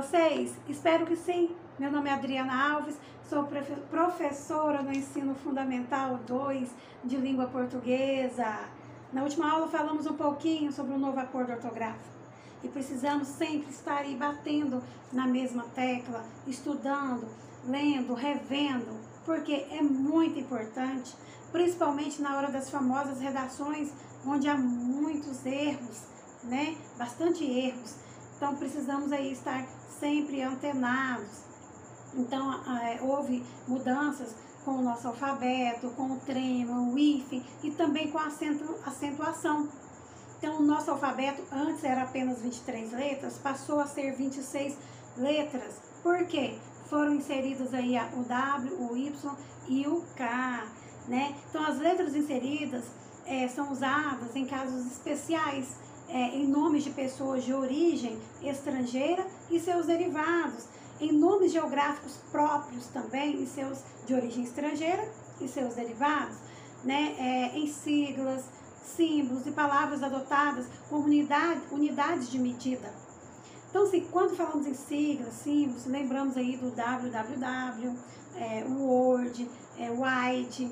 vocês? Espero que sim. Meu nome é Adriana Alves, sou professora no Ensino Fundamental 2 de Língua Portuguesa. Na última aula falamos um pouquinho sobre o novo acordo ortográfico. E precisamos sempre estar aí batendo na mesma tecla, estudando, lendo, revendo, porque é muito importante, principalmente na hora das famosas redações, onde há muitos erros, né? Bastante erros. Então precisamos aí estar sempre antenados. Então houve mudanças com o nosso alfabeto, com o trema, o hífen e também com a acentuação. Então o nosso alfabeto antes era apenas 23 letras, passou a ser 26 letras. Por quê? Foram inseridos aí o W, o Y e o K, né? Então as letras inseridas são usadas em casos especiais, em nomes de pessoas de origem estrangeira e seus derivados, em nomes geográficos próprios também e seus de origem estrangeira e seus derivados, né? Em siglas, símbolos e palavras adotadas como unidades de medida. Então, assim, quando falamos em siglas, símbolos, lembramos aí do www, o Word, o Wide,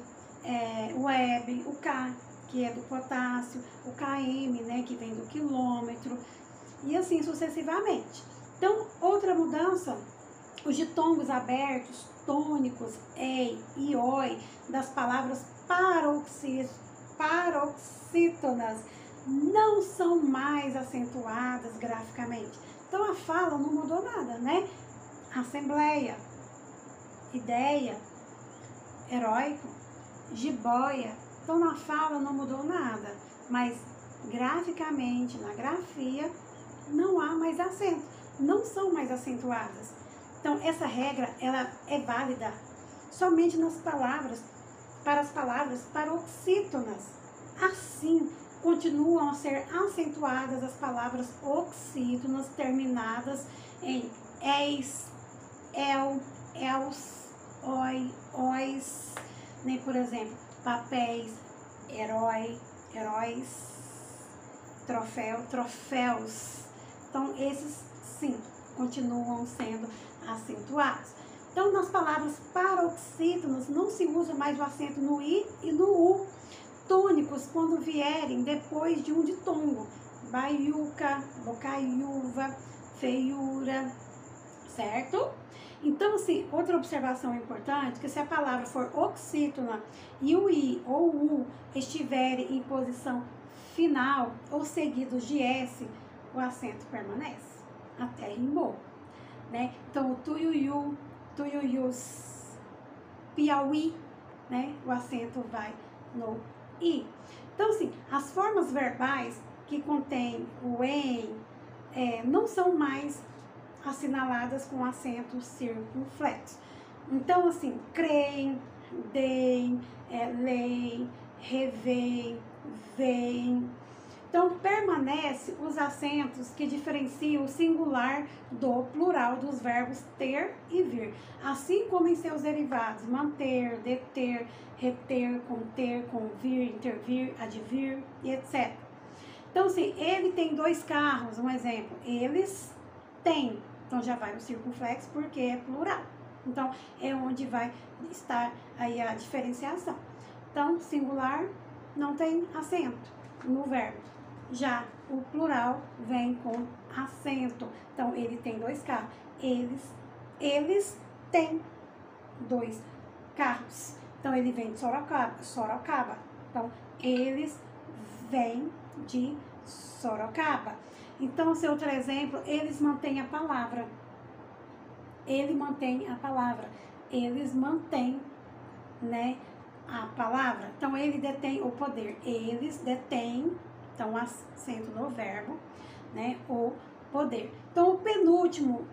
o Web, o K, que é do potássio, o KM, né, que vem do quilômetro, e assim sucessivamente. Então, outra mudança, os ditongos abertos, tônicos, ei e oi, das palavras paroxítonas, não são mais acentuadas graficamente. Então, a fala não mudou nada, né? Assembleia, ideia, heróico, jiboia. Então, na fala não mudou nada, mas graficamente, na grafia, não há mais acento, não são mais acentuadas. Então, essa regra, ela é válida somente nas palavras, para as palavras paroxítonas. Assim, continuam a ser acentuadas as palavras oxítonas terminadas em eis, el, els, oi, ois, né? Por exemplo, papéis, herói, heróis, troféu, troféus. Então, esses, sim, continuam sendo acentuados. Então, nas palavras paroxítonas, não se usa mais o acento no i e no u. Tônicos, quando vierem depois de um ditongo. Baiuca, bocaiúva, feiura, certo? Então, assim, outra observação importante, que se a palavra for oxítona e o i ou o u estiverem em posição final ou seguidos de s, o acento permanece, até rimou, né? Então, o tuiuiu, tuiuius, Piauí, né? O acento vai no i. Então, assim, as formas verbais que contêm o em não são mais assinaladas com acento circunflexo. Então, assim, creem, deem, leem, revêem, veem. Então, permanece os acentos que diferenciam o singular do plural dos verbos ter e vir, assim como em seus derivados, manter, deter, reter, conter, convir, intervir, advir e etc. Então, assim, ele tem 2 carros, um exemplo, eles têm, então já vai o circunflexo porque é plural. Então, é onde vai estar aí a diferenciação. Então, singular não tem acento no verbo. Já o plural vem com acento. Então, ele tem 2 carros. Eles têm 2 carros. Então, ele vem de Sorocaba. Então, eles vêm de Sorocaba. Então, seu outro exemplo, eles mantêm a palavra. Ele mantém a palavra. Eles mantêm, né, a palavra. Então, ele detém o poder. Eles detêm, então, acento no verbo, né, o poder. Então, o penúltimo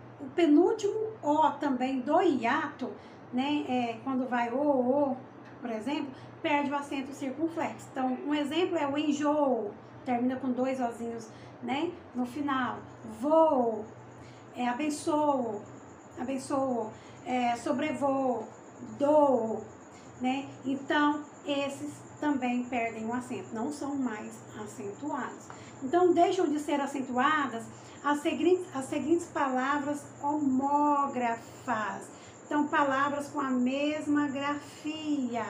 O também do hiato, né, quando vai o, por exemplo, perde o acento circunflexo. Então, um exemplo é o enjoo, termina com 2 ozinhos, né, no final. Voo, abençoo, sobrevoo, dou, né? Então, esses também perdem o acento, não são mais acentuados. Então, deixam de ser acentuadas as seguintes palavras homógrafas. Então, palavras com a mesma grafia.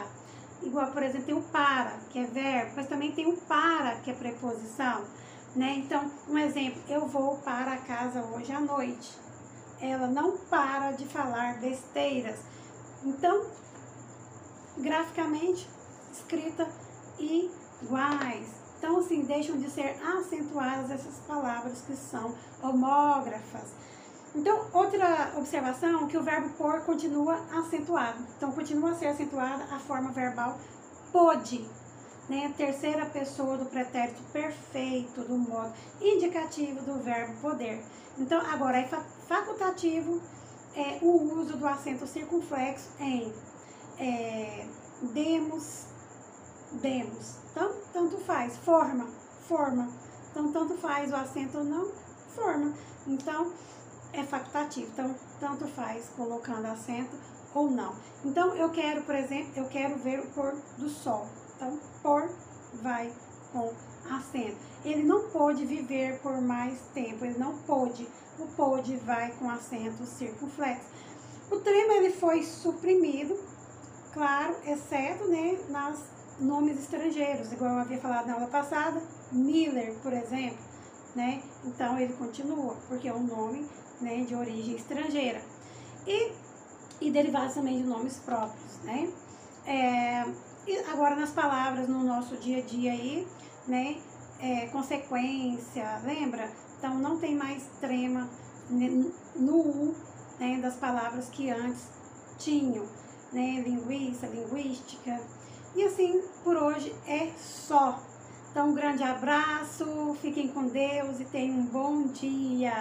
Igual, por exemplo, tem o para, que é verbo, mas também tem o para, que é preposição, né? Então, um exemplo, eu vou para casa hoje à noite. Ela não para de falar besteiras. Então, graficamente, escrita iguais. Então, assim, deixam de ser acentuadas essas palavras que são homógrafas. Então, outra observação, que o verbo por continua acentuado. Então, continua a ser acentuada a forma verbal pôde, né? A terceira pessoa do pretérito perfeito, do modo indicativo do verbo poder. Então, agora é facultativo o uso do acento circunflexo em demos. Então, tanto faz. Forma. Então, tanto faz o acento ou não, forma. Então, é facultativo. Então, tanto faz colocando acento ou não. Então, eu quero, por exemplo, eu quero ver o pôr do sol. Então, pôr vai com acento. Ele não pôde viver por mais tempo. Ele não pôde. O pôde vai com acento circunflexo. O trema ele foi suprimido, claro, exceto, né, nas nomes estrangeiros, igual eu havia falado na aula passada, Miller, por exemplo, né? Então ele continua, porque é um nome, né, de origem estrangeira. E derivados também de nomes próprios, né? E agora nas palavras no nosso dia a dia aí, né? Consequência, lembra? Então não tem mais trema no U, né, das palavras que antes tinham, né? Linguiça, linguística. E assim, por hoje é só. Então, um grande abraço, fiquem com Deus e tenham um bom dia.